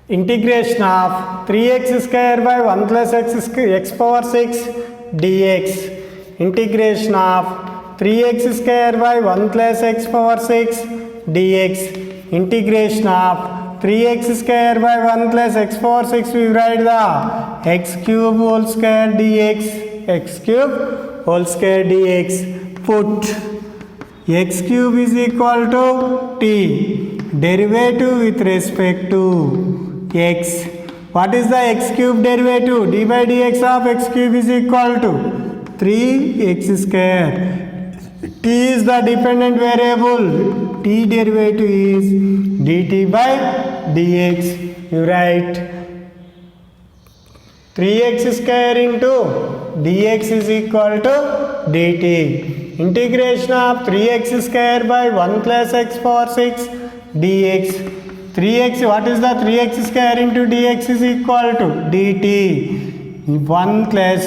Integration of 3x square by 1 plus x power 6 dx. Integration of 3x square by 1 plus x power 6 dx. Integration of 3x square by 1 plus x power 6, we write the x cube whole square dx. X cube whole square dx. Put x cube is equal to t. Derivative with respect to x. What is the x cube derivative? D by dx of x cube is equal to 3x square. T is the dependent variable. T derivative is dt by dx. You write 3x square into dx is equal to dt. Integration of 3x square by 1 plus x power 6 dx. 3x, what is the 3x square into dx is equal to dt. 1 plus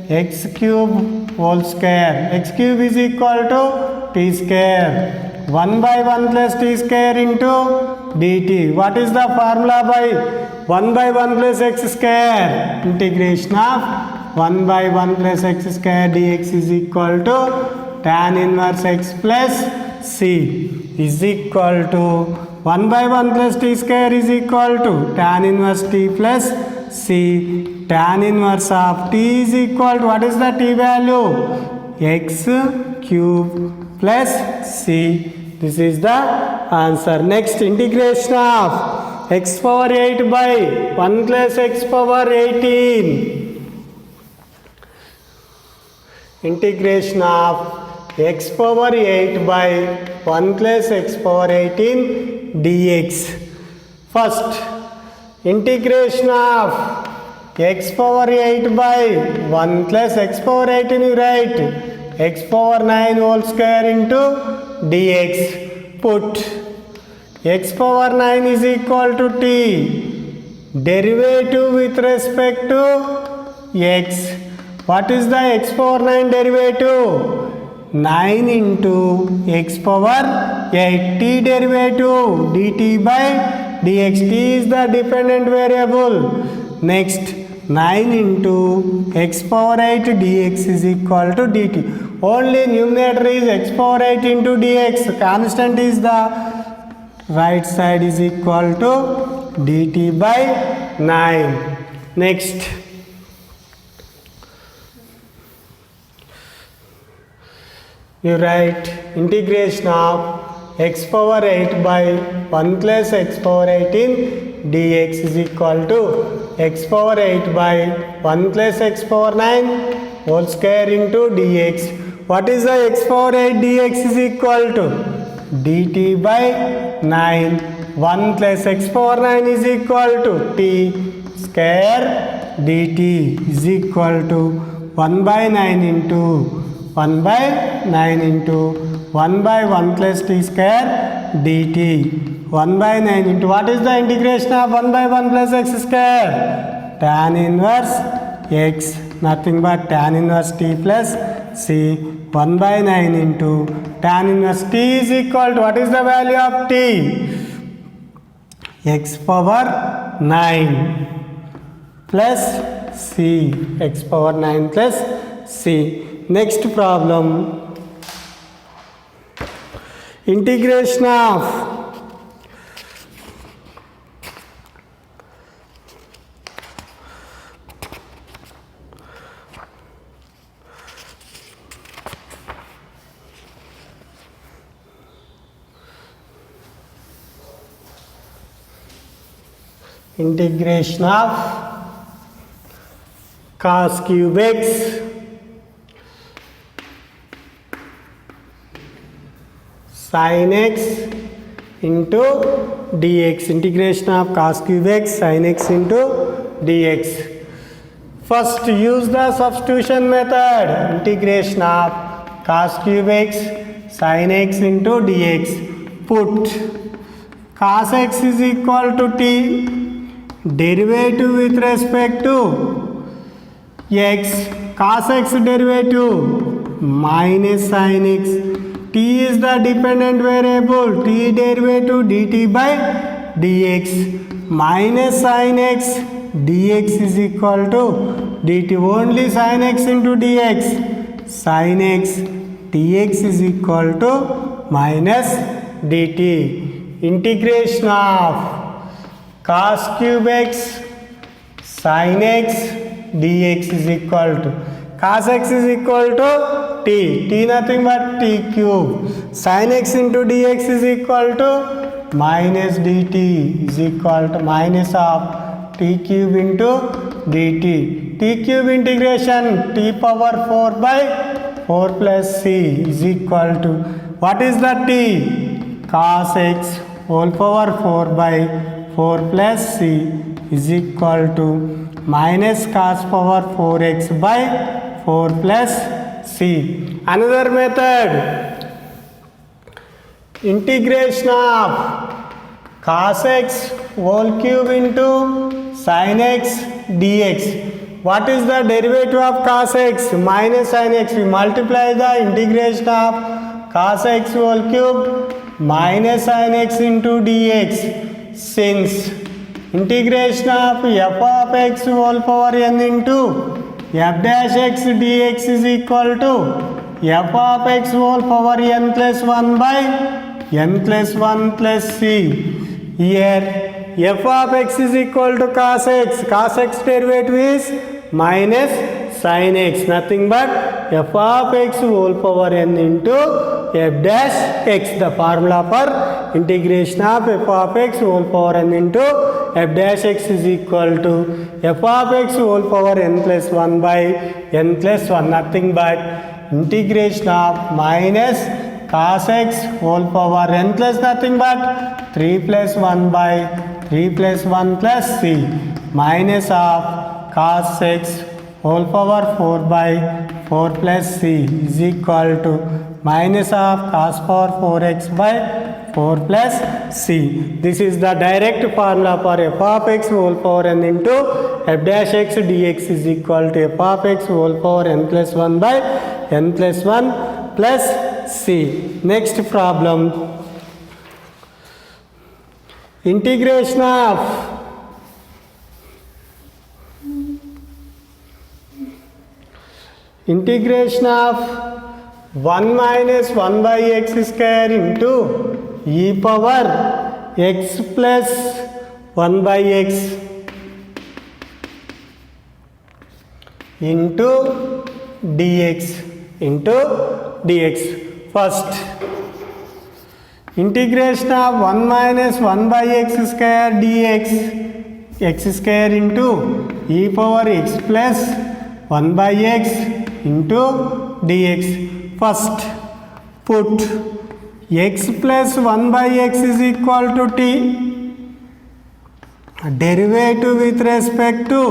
x cube whole square. X cube is equal to t square. 1 by 1 plus t square into dt. What is the formula by 1 by 1 plus x square? Integration of 1 by 1 plus x square dx is equal to tan inverse x plus c is equal to 1 by 1 plus t square is equal to tan inverse t plus c. Tan inverse of t is equal to, what is the t value? X cube plus c. This is the answer. Next, integration of x power 8 by 1 plus x power 18. Integration of x power 8 by 1 plus x power 18 dx. First, integration of x power 8 by 1 plus x power 18, you write x power 9 whole square into dx. Put x power 9 is equal to t. Derivative with respect to x. What is the x power 9 derivative? 9 into x power 8. T derivative dt by dx. T is the dependent variable. Next, 9 into x power 8 dx is equal to dt. Only numerator is x power 8 into dx. Constant is the right side is equal to dt by 9. Next, you write integration of x power 8 by 1 plus x power 18 dx is equal to x power 8 by 1 plus x power 9 whole square into dx. What is the x power 8 dx is equal to dt by 9. 1 plus x power 9 is equal to t square dt is equal to 1 by 9 into 1 by 9 into 1 by 1 plus t square dt. 1 by 9 into, what is the integration of 1 by 1 plus x square? Tan inverse x, nothing but tan inverse t plus c. 1 by 9 into tan inverse t is equal to, what is the value of t? X power 9 plus c. X power 9 plus c. Next problem, integration of cos cube x sin x into dx. Integration of cos cube x sin x into dx. First, use the substitution method. Integration of cos cube x sin x into dx. Put cos x is equal to t. Derivative with respect to x. Cos x derivative minus sin x. T is the dependent variable. T derivative dt by dx. minus sin x dx is equal to dt. Only sin x into dx. Sin x dx is equal to minus dt. Integration of cos cube x sin x dx is equal to cos x is equal to t nothing but t cube. Sin x into dx is equal to minus dt is equal to minus of t cube into dt. T cube integration t power 4 by 4 plus c is equal to what is the t? Cos x whole power 4 by 4 plus c is equal to minus cos power 4x by 4 plus c. Another method, integration of cos x whole cube into sin x dx. What is the derivative of cos x? Minus sin x. We multiply the integration of cos x whole cube minus sin x into dx. Since integration of f of x whole power n into f dash x dx is equal to f of x whole power n plus 1 by n plus 1 plus c. Here f of x is equal to cos x. Cos x derivative is minus sin x, nothing but f of x whole power n into f dash x. The formula for integration of f of x whole power n into f dash x is equal to f of x whole power n plus 1 by n plus 1, nothing but integration of minus cos x whole power n plus nothing but 3 plus 1 by 3 plus 1 plus c minus of cos x whole power 4 by 4 plus c is equal to minus of cos power 4x by 4 plus c. This is the direct formula for f of x whole power n into f dash x dx is equal to f of x whole power n plus 1 by n plus 1 plus c. Next problem, integration of integration of 1 minus 1 by x square into e power x plus 1 by x into dx into dx. First, integration of 1 minus 1 by x square dx, x square into e power x plus 1 by x into dx. First, put x plus 1 by x is equal to t. Derivative with respect to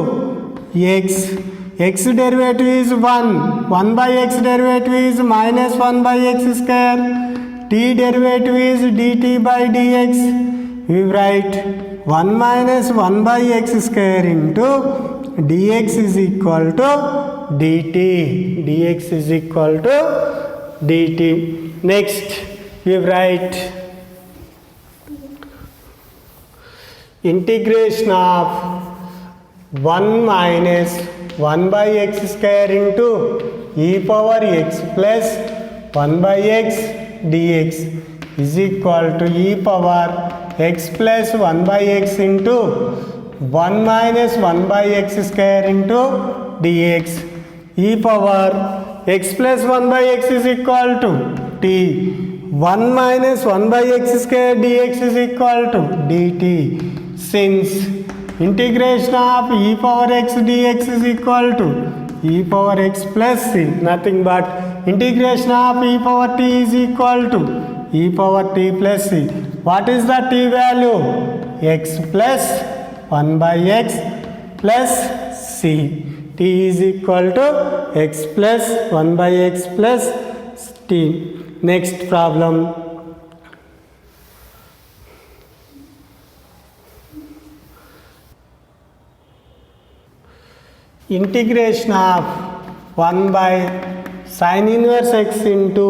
x. X derivative is 1. 1 by x derivative is minus 1 by x square. T derivative is dt by dx. We write 1 minus 1 by x square into dx is equal to dt. dx is equal to dt. Next, we write integration of 1 minus 1 by x square into e power x plus 1 by x dx is equal to e power x plus 1 by x into 1 minus 1 by x square into dx. E power x plus 1 by x is equal to t. 1 minus 1 by x square dx is equal to dt. Since integration of e power x dx is equal to e power x plus c, nothing but integration of e power t is equal to e power t plus c. What is the t value? X plus 1 by x plus c. T is equal to x plus 1 by x plus t. Next problem, integration of 1 by sin inverse x into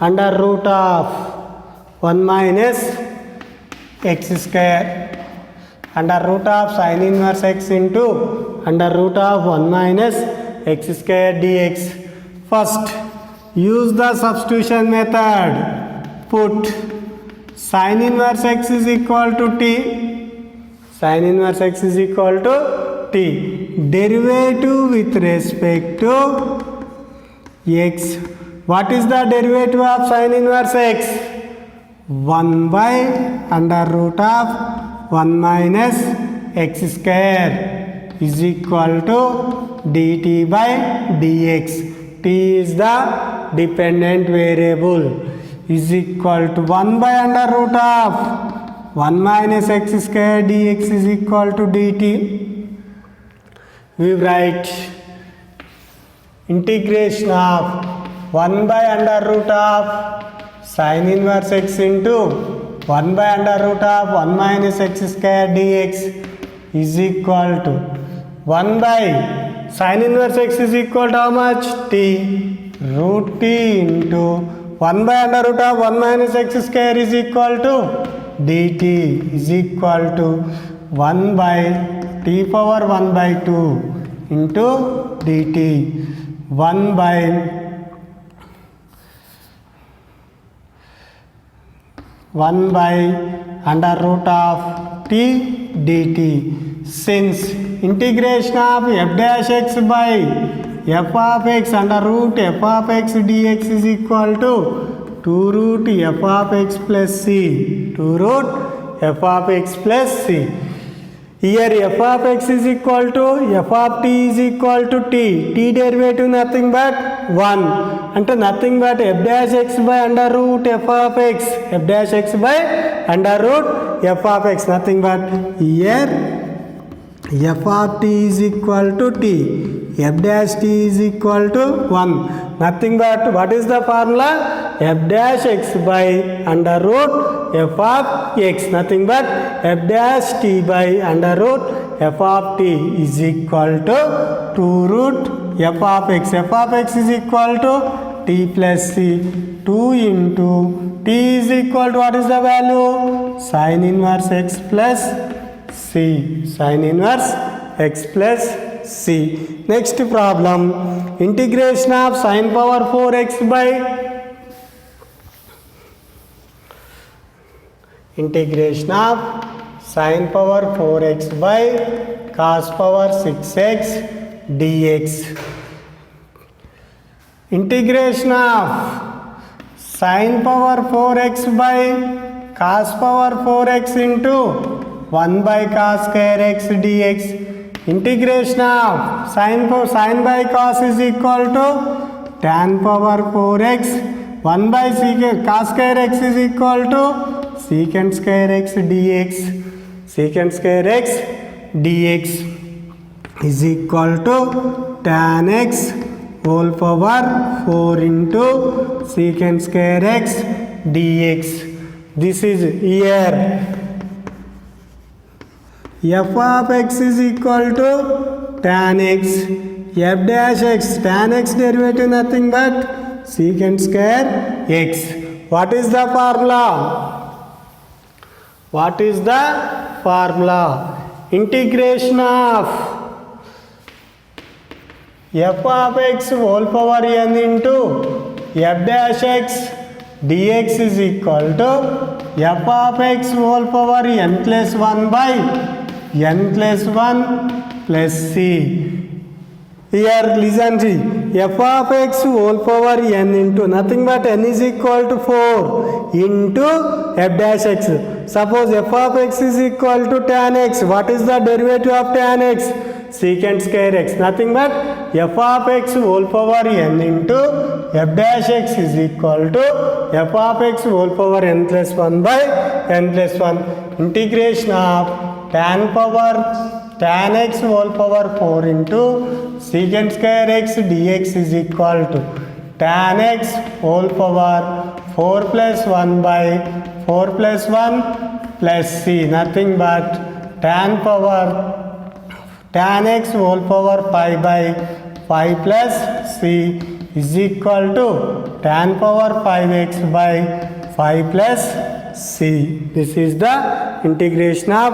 under root of 1 minus x square. under root of sin inverse x into under root of 1 minus x square dx. First, use the substitution method. Put sin inverse x is equal to t. Sin inverse x is equal to t. Derivative with respect to x. What is the derivative of sin inverse x? 1 by under root of 1 minus x square is equal to dt by dx. T is the dependent variable, is equal to 1 by under root of 1 minus x square dx is equal to dt. We write integration of 1 by under root of sin inverse x into 1 by under root of 1 minus x square dx is equal to 1 by sin inverse x is equal to how much? T. Root t into 1 by under root of 1 minus x square is equal to dt is equal to 1 by t power 1 by 2 into dt. 1 by under root of t dt. Since integration of f dash x by f of x under root f of x dx is equal to 2 root f of x plus c. 2 root f of x plus c. Here f of x is equal to f of t is equal to t. T derivative nothing but 1. Ante nothing but f dash x by under root f of x. F dash x by under root f of x. Nothing but here f of t is equal to t. F dash t is equal to 1. Nothing but what is the formula? F dash x by under root f of x. Nothing but f dash t by under root f of t is equal to 2 root f of x. F of x is equal to t plus c. 2 into t is equal to what is the value? Sin inverse x plus c. Sin inverse x plus c. Next problem, integration of sin power 4x by integration of sin power 4x by cos power 6x dx. Integration of sin power 4x by cos power 4x into 1 by cos square x dx. Integration of sin by cos is equal to tan power 4x. 1 by secant cos square x is equal to secant square x dx. Secant square x dx is equal to tan x whole power 4 into secant square x dx. This is here f of x is equal to tan x. F dash x, tan x derivative nothing but secant square x. What is the formula? What is the formula? Integration of f of x whole power n into f dash x dx is equal to f of x whole power n plus 1 by n plus 1 plus c. Here listen to f of x whole power n into nothing but n is equal to 4 into f dash x. Suppose f of x is equal to tan x. What is the derivative of tan x? Secant square x. Nothing but f of x whole power n into f dash x is equal to f of x whole power n plus 1 by n plus 1. Integration of tan x whole power 4 into secant square x dx is equal to tan x whole power 4 plus 1 by 4 plus 1 plus c. Nothing but tan x whole power 5 by 5 plus c is equal to tan power 5x by 5 plus c. This is the integration of